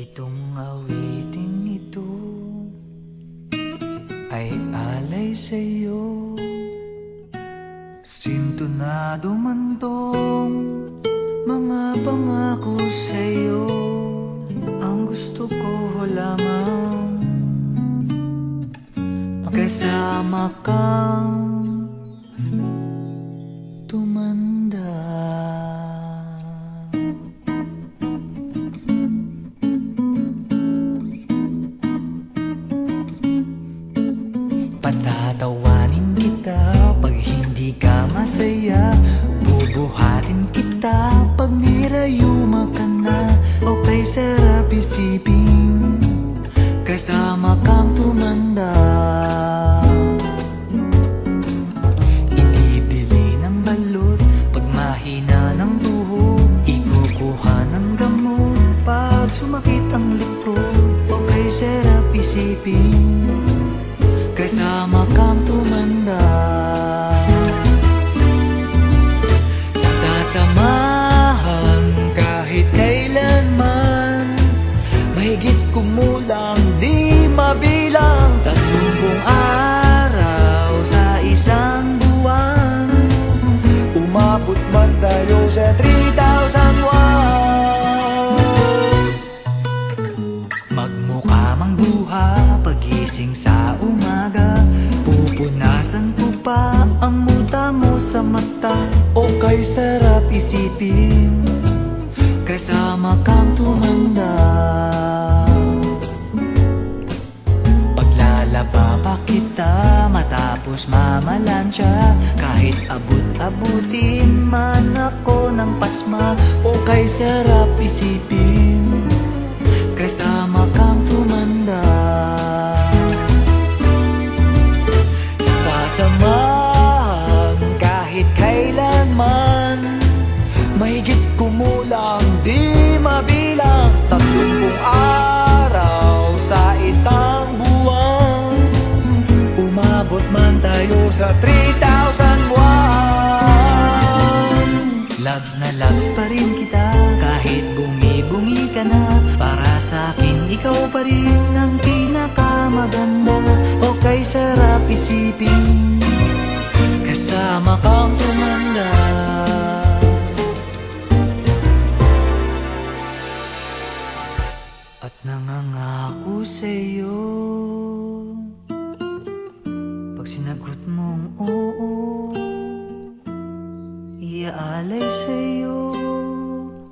Itong awiting ito ay alay sa'yo. Sintonado man tong mga pangako sa'yo. Ang gusto ko lamang magkasama kang tumanda. Patatawanin kita pag hindi ka masaya. Bubuhatin kita pag nirayuma ka na. O kay sarap isipin kasama kang tumanda. Ibibili ng balot pag mahina ng tuhod. Ikukuha ng gamot pag sumakit ang likod. O kay sarap isipin kasama kang tumanda. Sasamahan kahit kailanman, mahigit kumulang di mabilang. 30 araw sa isang buwan, umabot man tayo sa 3,000 magmukha mang buha pagising sa umaga. Pupunasan ko pa ang muta mo sa mata. O kay sarap isipin kasama kang tumanda. Paglalaba pa kita matapos mamalansya. Kahit abut-abutin man ako ng pasma. O kay sarap isipin kasama kang tumanda. Sasamahan kahit kailanman, mahigit kumulang di mabilang. 30 araw sa isang buwan, umabot man tayo sa 3,000 buwan. Loves na loves pa rin kita kahit bungi-bungi ka na. Para sa'kin ikaw pa rin ang pinakamaganda. O kay sarap isipin kasama kang tumanda. At nangangako sa'yo pag sinagot mong oo, iaalay sa'yo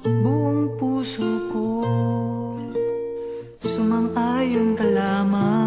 buong puso ko. Sumang-ayon ka lamang